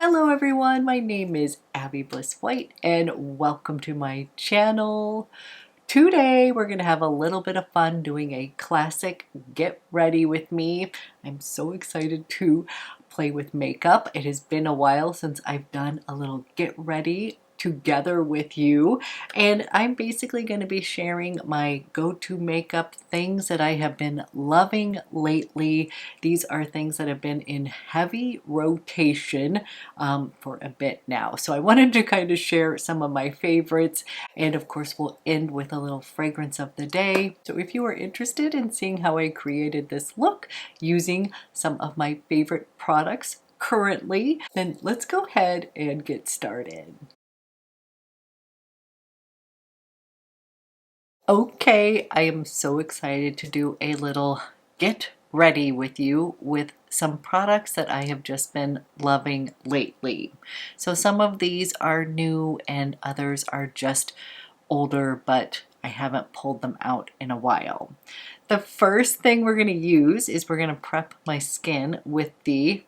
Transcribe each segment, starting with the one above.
Hello everyone, my name is Abby Bliss White and welcome to my channel. Today we're going to have a little bit of fun doing a classic get ready with me. I'm so excited to play with makeup. It has been a while since I've done a little get ready together with you, and I'm basically going to be sharing my go-to makeup things that I have been loving lately. These are things that have been in heavy rotation for a bit now, so I wanted to kind of share some of my favorites, and of course we'll end with a little fragrance of the day. So if you are interested in seeing how I created this look using some of my favorite products currently, then let's go ahead and get started. Okay, I am so excited to do a little get ready with you with some products that I have just been loving lately. So some of these are new and others are just older, but I haven't pulled them out in a while. The first thing we're going to use is we're going to prep my skin with the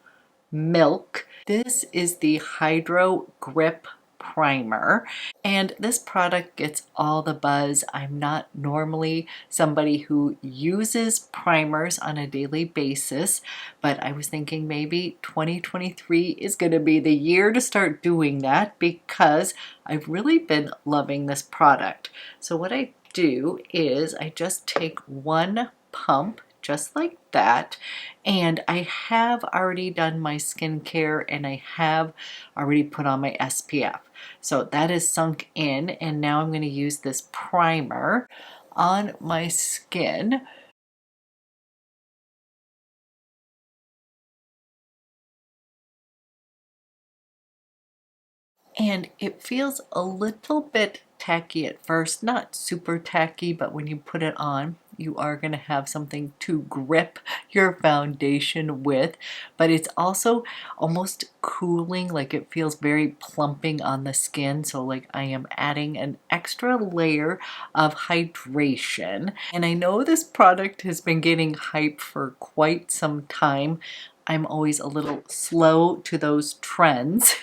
Milk. This is the Hydro Grip Primer, and this product gets all the buzz. I'm not normally somebody who uses primers on a daily basis, but I was thinking maybe 2023 is going to be the year to start doing that because I've really been loving this product. So what I do is I just take one pump just like that, and I have already done my skincare and I have already put on my SPF. So that is sunk in, and now I'm going to use this primer on my skin. And it feels a little bit tacky at first, not super tacky, but when you put it on, you are going to have something to grip your foundation with, but it's also almost cooling, like it feels very plumping on the skin, so like I am adding an extra layer of hydration. And I know this product has been getting hype for quite some time. I'm always a little slow to those trends,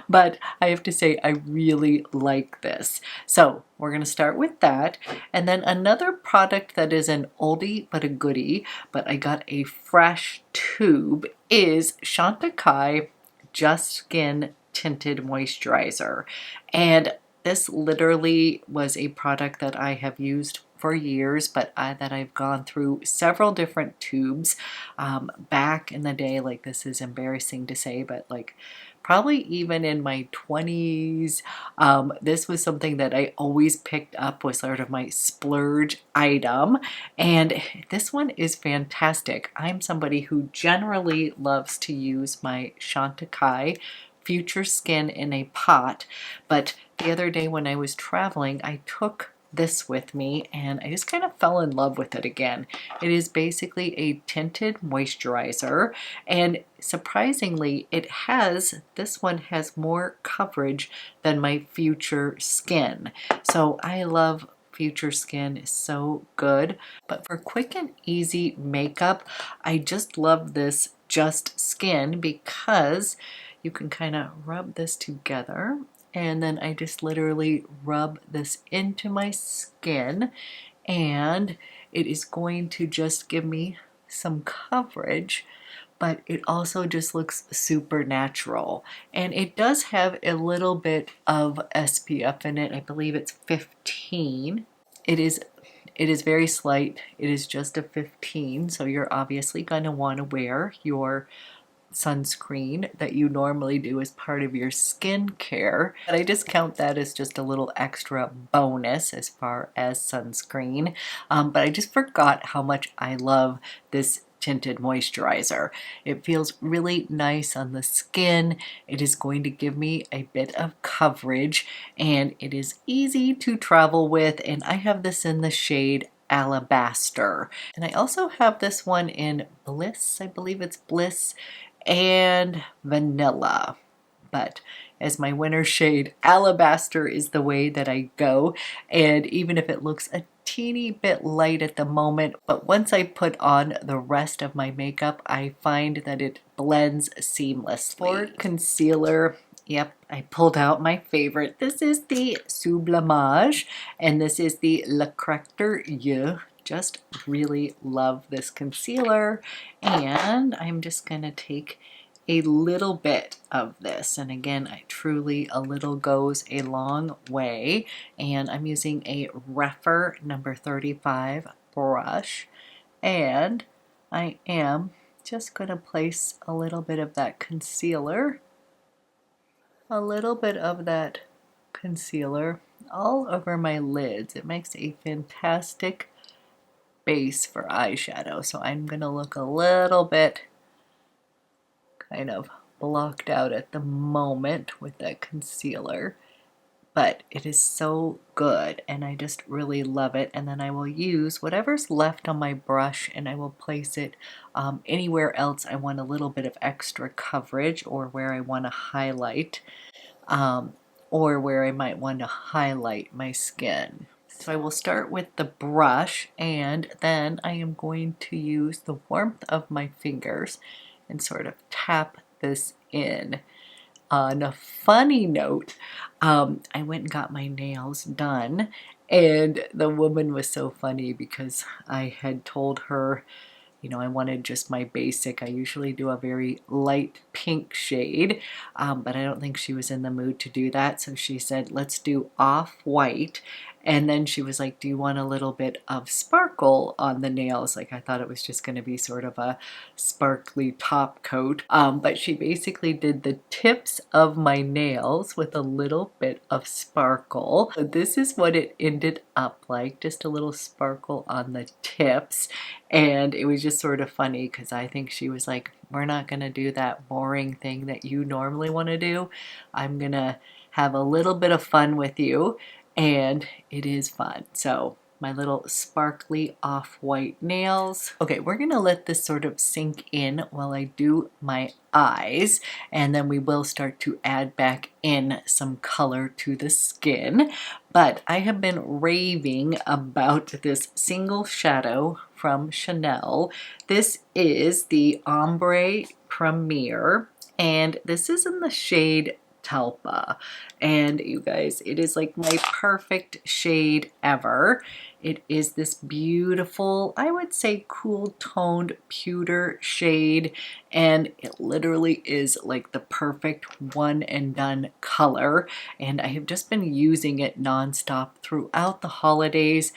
but I have to say I really like this. So we're going to start with that. And then another product that is an oldie but a goodie, but I got a fresh tube, is Chantecaille Just Skin Tinted Moisturizer. And this literally was a product that I have used for years, but that I've gone through several different tubes back in the day. Like, this is embarrassing to say, but like probably even in my 20s, this was something that I always picked up, was sort of my splurge item, and this one is fantastic. I'm somebody who generally loves to use my Chantecaille Future Skin in a pot, but the other day when I was traveling, I took this with me and I just kind of fell in love with it again. It is basically a tinted moisturizer, and surprisingly this one has more coverage than my Future Skin. So I love Future Skin, is so good. But for quick and easy makeup, I just love this Just Skin because you can kind of rub this together, and then I just literally rub this into my skin, and it is going to just give me some coverage, but it also just looks super natural. And it does have a little bit of SPF in it. I believe it's 15. It is very slight. It is just a 15, so you're obviously going to want to wear your sunscreen that you normally do as part of your skincare. But I just count that as just a little extra bonus as far as sunscreen. But I just forgot how much I love this tinted moisturizer. It feels really nice on the skin. It is going to give me a bit of coverage, and it is easy to travel with, and I have this in the shade Alabaster. And I also have this one in Bliss, I believe it's Bliss, and Vanilla. But as my winter shade, Alabaster is the way that I go, and even if it looks a teeny bit light at the moment, but once I put on the rest of my makeup, I find that it blends seamlessly. For concealer, yep, I pulled out my favorite. This is the Sublimage, and this is the Le Cracteur. Just really love this concealer, and I'm just gonna take a little bit of this, and again, a little goes a long way, and I'm using a Rephr number 35 brush, and I am just going to place a little bit of that concealer, all over my lids. It makes a fantastic base for eyeshadow, so I'm going to look a little bit kind of blocked out at the moment with that concealer, but it is so good and I just really love it. And then I will use whatever's left on my brush and I will place it anywhere else I want a little bit of extra coverage, or where I want to highlight, or where I might want to highlight my skin. So I will start with the brush, and then I am going to use the warmth of my fingers and sort of tap this in. On a funny note, I went and got my nails done, and the woman was so funny because I had told her, you know, I wanted just my basic. I usually do a very light pink shade, but I don't think she was in the mood to do that. So she said, let's do off-white. And then she was like, do you want a little bit of sparkle on the nails? Like, I thought it was just going to be sort of a sparkly top coat. But she basically did the tips of my nails with a little bit of sparkle. So this is what it ended up like, just a little sparkle on the tips. And it was just sort of funny because I think she was like, we're not going to do that boring thing that you normally want to do. I'm going to have a little bit of fun with you. And it is fun. So my little sparkly off-white nails. Okay, we're gonna let this sort of sink in while I do my eyes, and then we will start to add back in some color to the skin. But I have been raving about this single shadow from Chanel. This is the Ombre Premier, and this is in the shade Talpa, and you guys, it is like my perfect shade ever. It is this beautiful, I would say cool toned pewter shade, and it literally is like the perfect one and done color, and I have just been using it nonstop throughout the holidays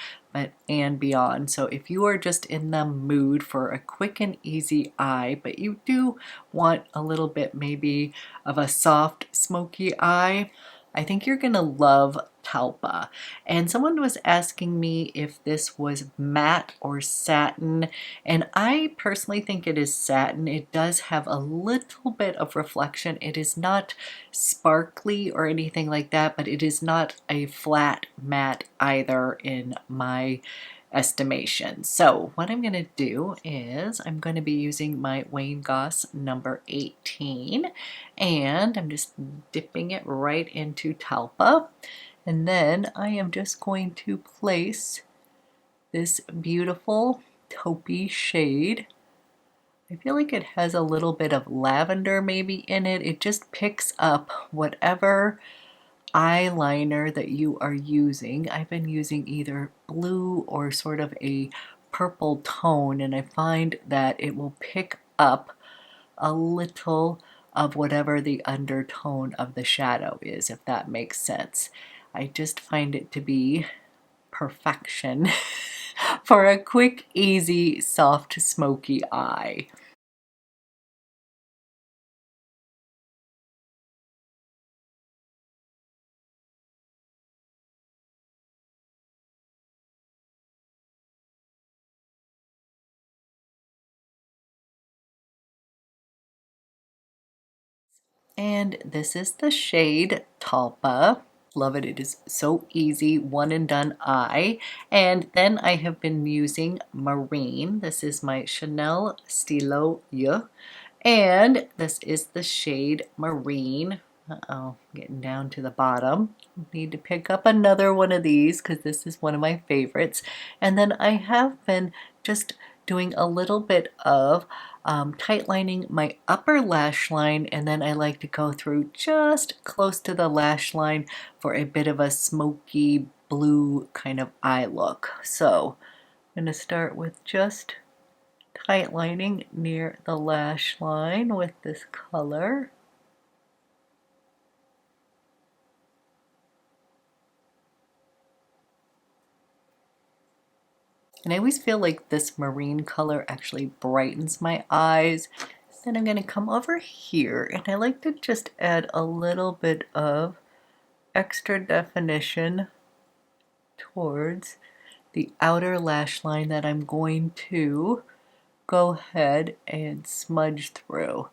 and beyond. So if you are just in the mood for a quick and easy eye, but you do want a little bit maybe of a soft smoky eye, I think you're gonna love Talpa. And someone was asking me if this was matte or satin, and I personally think it is satin. It does have a little bit of reflection. It is not sparkly or anything like that, but it is not a flat matte either in my estimation. So what I'm going to do is I'm going to be using my Wayne Goss number 18, and I'm just dipping it right into Talpa, and then I am just going to place this beautiful taupey shade. I feel like it has a little bit of lavender maybe in it. It just picks up whatever eyeliner that you are using. I've been using either blue or sort of a purple tone, and I find that it will pick up a little of whatever the undertone of the shadow is, if that makes sense. I just find it to be perfection for a quick, easy, soft, smoky eye. And this is the shade Talpa. Love it. It is so easy, one and done eye. And then I have been using Marine. This is my Chanel Stylo Yeux. And this is the shade Marine. Uh-oh, getting down to the bottom. Need to pick up another one of these because this is one of my favorites. And then I have been just doing a little bit of tightlining my upper lash line, and then I like to go through just close to the lash line for a bit of a smoky blue kind of eye look. So I'm going to start with just tightlining near the lash line with this color. And I always feel like this marine color actually brightens my eyes. Then I'm going to come over here and I like to just add a little bit of extra definition towards the outer lash line that I'm going to go ahead and smudge through.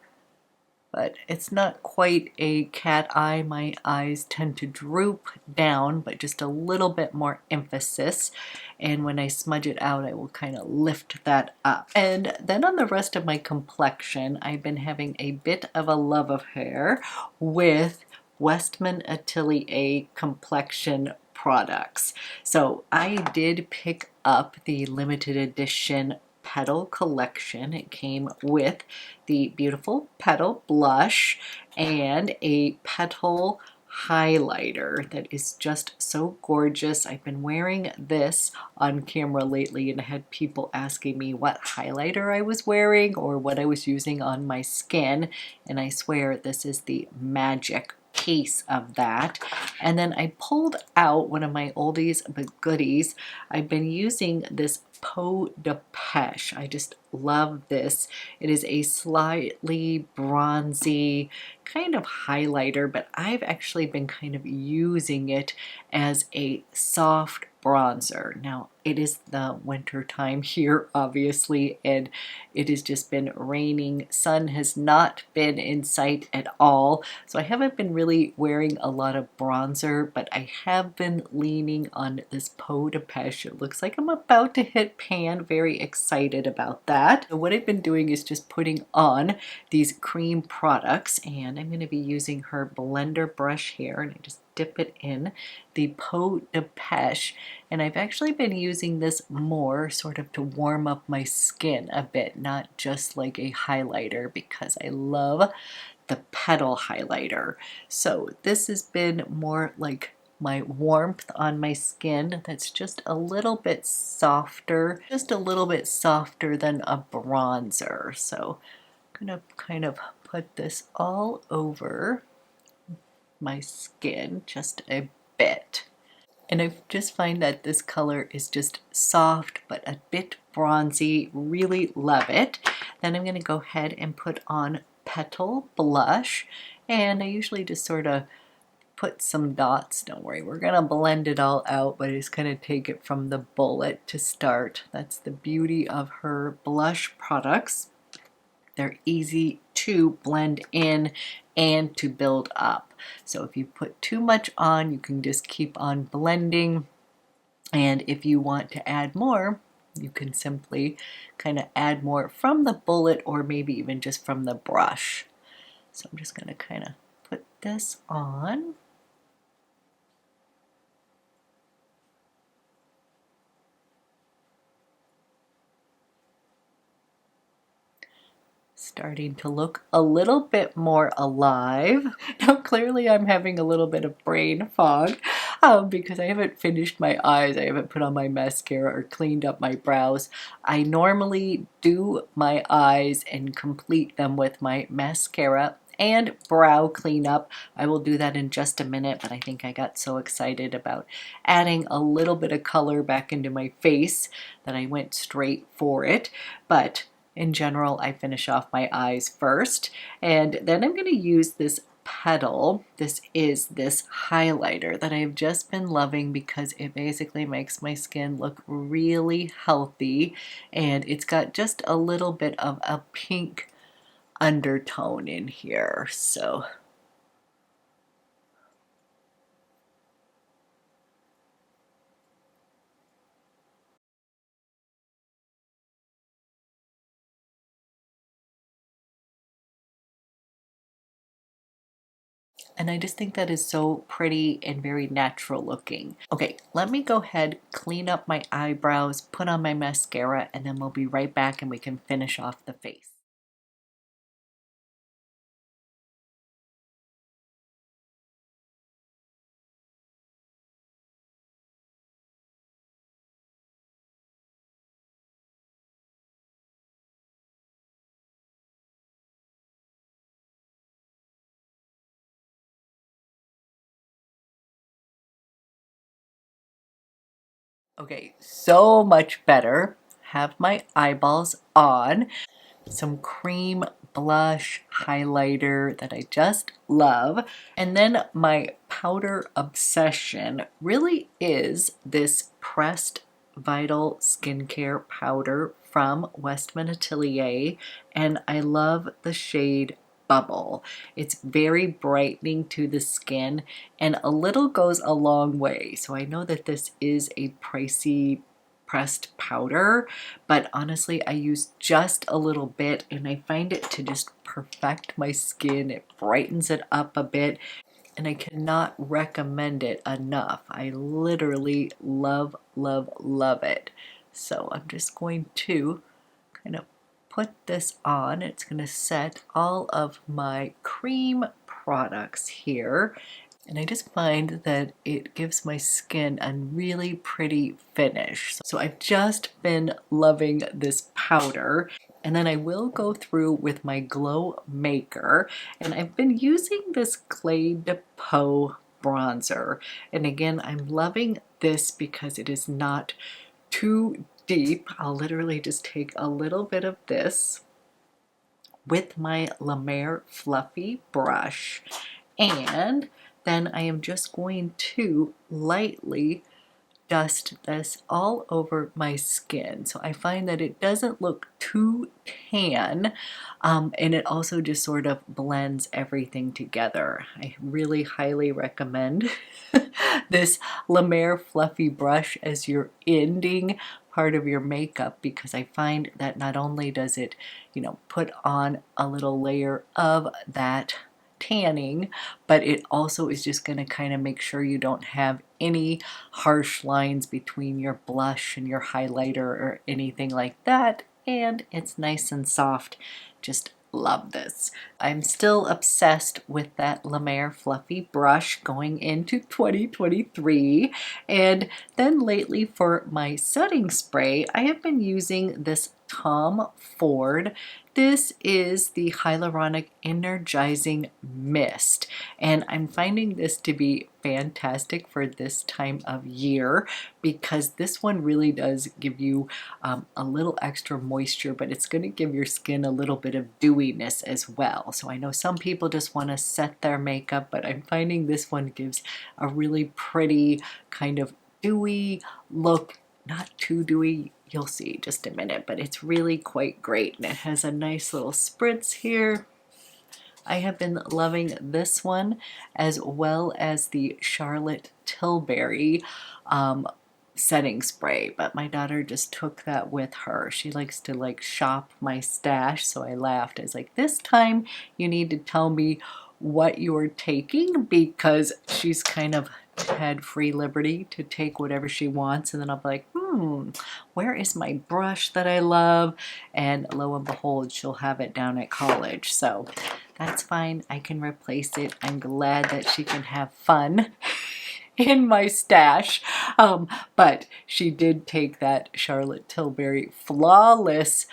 But it's not quite a cat eye. My eyes tend to droop down, but just a little bit more emphasis. And when I smudge it out, I will kind of lift that up. And then on the rest of my complexion, I've been having a bit of a love affair with Westman Atelier complexion products. So I did pick up the limited edition Petal collection. It came with the beautiful Petal blush and a Petal highlighter that is just so gorgeous. I've been wearing this on camera lately and had people asking me what highlighter I was wearing or what I was using on my skin, and I swear this is the magic case of that. And then I pulled out one of my oldies but goodies. I've been using this Peau de Pêche. I just love this. It is a slightly bronzy kind of highlighter, but I've actually been kind of using it as a soft bronzer. Now, it is the winter time here, obviously, and it has just been raining. Sun has not been in sight at all, so I haven't been really wearing a lot of bronzer, but I have been leaning on this Peau de Pêche. It looks like I'm about to hit pan. Very excited about that. So what I've been doing is just putting on these cream products, and I'm going to be using her blender brush here, and I just dip it in the Peau de Pêche, and I've actually been using this more sort of to warm up my skin a bit, not just like a highlighter, because I love the Petal highlighter. So this has been more like my warmth on my skin that's just a little bit softer, just a little bit softer than a bronzer. So I'm gonna kind of put this all over my skin just a bit. And I just find that this color is just soft but a bit bronzy. Really love it. Then I'm going to go ahead and put on Petal blush, and I usually just sort of put some dots. Don't worry, we're going to blend it all out, but I just kind of take it from the bullet to start. That's the beauty of her blush products. They're easy to blend in and to build up. So if you put too much on, you can just keep on blending. And if you want to add more, you can simply kind of add more from the bullet or maybe even just from the brush. So I'm just going to kind of put this on. Starting to look a little bit more alive. Now clearly I'm having a little bit of brain fog because I haven't finished my eyes, I haven't put on my mascara or cleaned up my brows. I normally do my eyes and complete them with my mascara and brow cleanup. I will do that in just a minute, but I think I got so excited about adding a little bit of color back into my face that I went straight for it. But in general, I finish off my eyes first, and then I'm going to use this Petal. This is this highlighter that I've just been loving because it basically makes my skin look really healthy, and it's got just a little bit of a pink undertone in here. So And I just think that is so pretty and very natural looking. Okay, let me go ahead, clean up my eyebrows, put on my mascara, and then we'll be right back and we can finish off the face. Okay, so much better. Have my eyeballs on. Some cream blush highlighter that I just love. And then my powder obsession really is this pressed Vital skincare powder from Westman Atelier, and I love the shade Bubble. It's very brightening to the skin, and a little goes a long way. So I know that this is a pricey pressed powder, but honestly I use just a little bit and I find it to just perfect my skin. It brightens it up a bit and I cannot recommend it enough. I literally love, love, love it. So I'm just going to kind of put this on. It's going to set all of my cream products here. And I just find that it gives my skin a really pretty finish. So I've just been loving this powder. And then I will go through with my Glow Maker. And I've been using this Clay de Peau bronzer. And again, I'm loving this because it is not too deep. I'll literally just take a little bit of this with my La Mer fluffy brush, and then I am just going to lightly dust this all over my skin. So I find that it doesn't look too tan, and it also just sort of blends everything together. I really highly recommend this La Mer fluffy brush as your ending part of your makeup, because I find that not only does it, put on a little layer of that tanning, but it also is just going to kind of make sure you don't have any harsh lines between your blush and your highlighter or anything like that, and it's nice and soft. Just love this. I'm still obsessed with that La Mer fluffy brush going into 2023, and then lately for my setting spray I have been using this Tom Ford. This is the Hyaluronic Energizing Mist, and I'm finding this to be fantastic for this time of year because this one really does give you a little extra moisture, but it's going to give your skin a little bit of dewiness as well. So I know some people just want to set their makeup, but I'm finding this one gives a really pretty kind of dewy look. Not too dewy, you'll see just a minute, but it's really quite great, and it has a nice little spritz here. I have been loving this one as well as the Charlotte Tilbury setting spray, but my daughter just took that with her. She likes to shop my stash, so I laughed. I was like, this time you need to tell me what you're taking, because she's kind of had free liberty to take whatever she wants, and then I'll be like, where is my brush that I love? And lo and behold, she'll have it down at college. So that's fine. I can replace it. I'm glad that she can have fun in my stash. But she did take that Charlotte Tilbury Flawless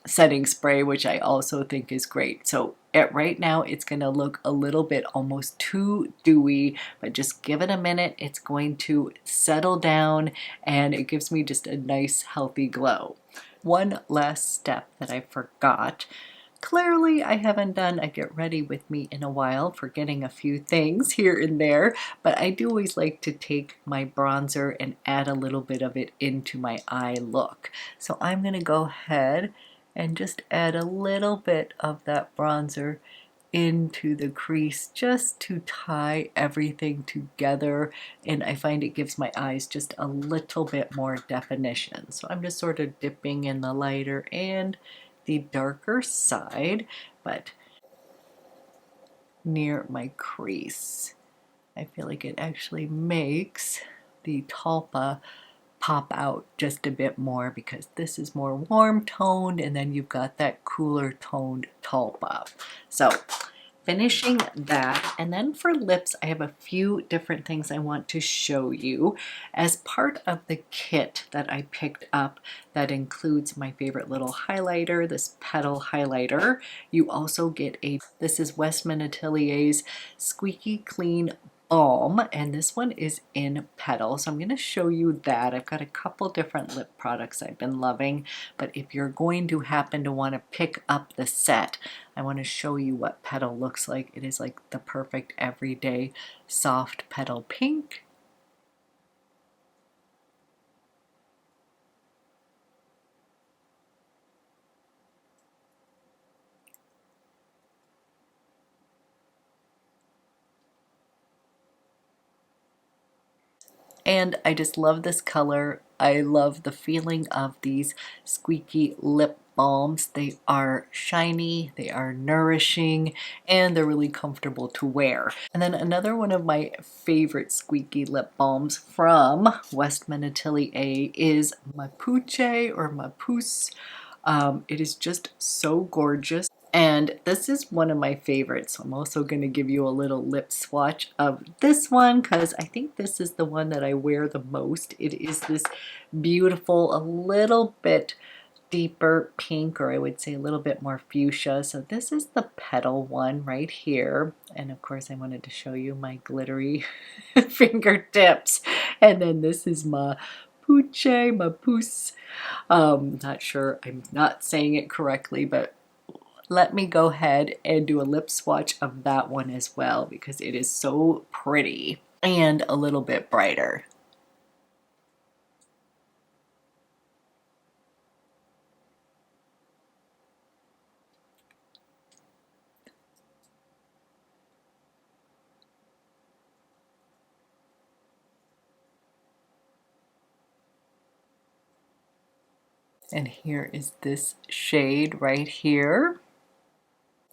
setting spray, which I also think is great. So right now it's going to look a little bit almost too dewy, but just give it a minute. It's going to settle down and it gives me just a nice healthy glow. One last step that I forgot. Clearly, I haven't done a get ready with me in a while, forgetting a few things here and there, but I do always like to take my bronzer and add a little bit of it into my eye look. So I'm going to go ahead and just add a little bit of that bronzer into the crease just to tie everything together, and I find it gives my eyes just a little bit more definition. So I'm just sort of dipping in the lighter and the darker side, but near my crease. I feel like it actually makes the Talpa pop out just a bit more because this is more warm toned and then you've got that cooler toned Talpa. So finishing that, and then for lips I have a few different things I want to show you as part of the kit that I picked up that includes my favorite little highlighter, this petal highlighter. You also get this is Westman Atelier's Squeaky Clean Balm, and this one is in petal, so I'm going to show you that. I've got a couple different lip products I've been loving, but if you're going to happen to want to pick up the set, I want to show you what petal looks like. It is like the perfect everyday soft petal pink. And I just love this color. I love the feeling of these squeaky lip balms. They are shiny, they are nourishing, and they're really comfortable to wear. And then another one of my favorite squeaky lip balms from Westman Atelier is Mapuche or Mapus. It is just so gorgeous. And this is one of my favorites. So I'm also going to give you a little lip swatch of this one because I think this is the one that I wear the most. It is this beautiful, a little bit deeper pink, or I would say a little bit more fuchsia. So this is the petal one right here. And of course I wanted to show you my glittery fingertips. And then this is my Puche, my Pousse. Not sure, I'm not saying it correctly, but let me go ahead and do a lip swatch of that one as well because it is so pretty and a little bit brighter. And here is this shade right here.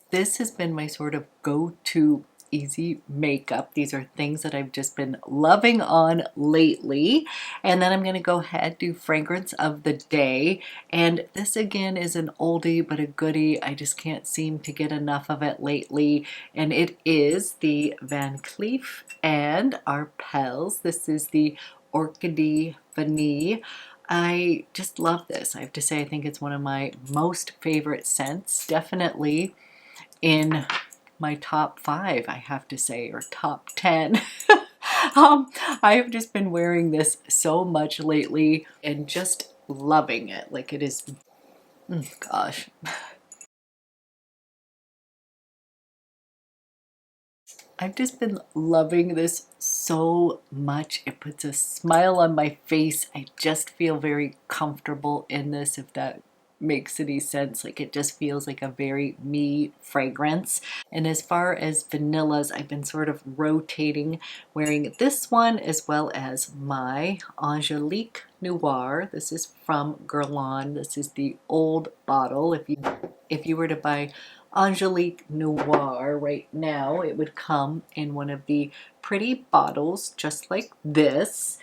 This has been my sort of go-to easy makeup. These are things that I've just been loving on lately. And then I'm going to go ahead do fragrance of the day. And this again is an oldie but a goodie. I just can't seem to get enough of it lately. And it is the Van Cleef and Arpels. This is the Orchidee Vanille. I just love this. I have to say I think it's one of my most favorite scents. Definitely in my top 5, I have to say, or top 10. I have just been wearing this so much lately and just loving it. Like it is, gosh. I've just been loving this so much. It puts a smile on my face. I just feel very comfortable in this, if that makes any sense. Like it just feels like a very me fragrance. And as far as vanillas, I've been sort of rotating wearing this one as well as my Angelique Noir. This is from Guerlain. This is the old bottle. If you were to buy Angelique Noir right now, it would come in one of the pretty bottles just like this.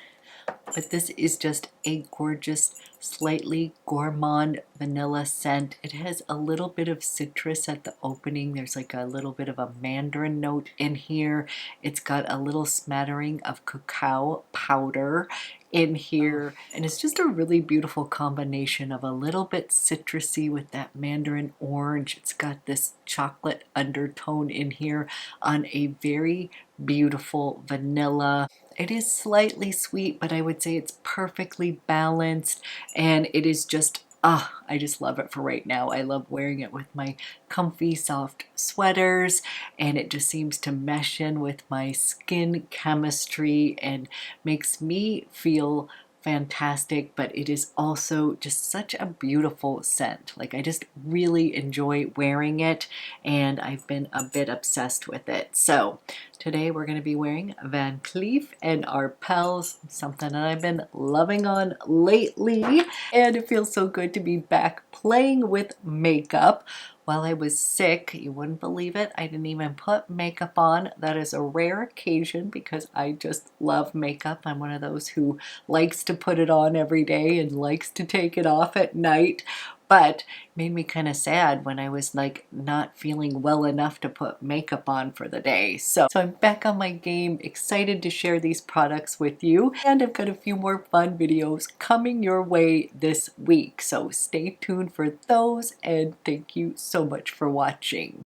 But this is just a gorgeous, slightly gourmand vanilla scent. It has a little bit of citrus at the opening. There's like a little bit of a mandarin note in here. It's got a little smattering of cacao powder in here, and it's just a really beautiful combination of a little bit citrusy with that mandarin orange. It's got this chocolate undertone in here on a very beautiful vanilla. It is slightly sweet, but I would say it's perfectly balanced, and it is just, I just love it for right now. I love wearing it with my comfy, soft sweaters, and it just seems to mesh in with my skin chemistry and makes me feel fantastic, but it is also just such a beautiful scent. Like I just really enjoy wearing it, and I've been a bit obsessed with it. So Today we're going to be wearing Van Cleef and Arpels, something that I've been loving on lately, and it feels so good to be back playing with makeup. While I was sick, you wouldn't believe it, I didn't even put makeup on. That is a rare occasion because I just love makeup. I'm one of those who likes to put it on every day and likes to take it off at night. But it made me kind of sad when I was like not feeling well enough to put makeup on for the day. So I'm back on my game, excited to share these products with you. And I've got a few more fun videos coming your way this week. So stay tuned for those, and thank you so much for watching.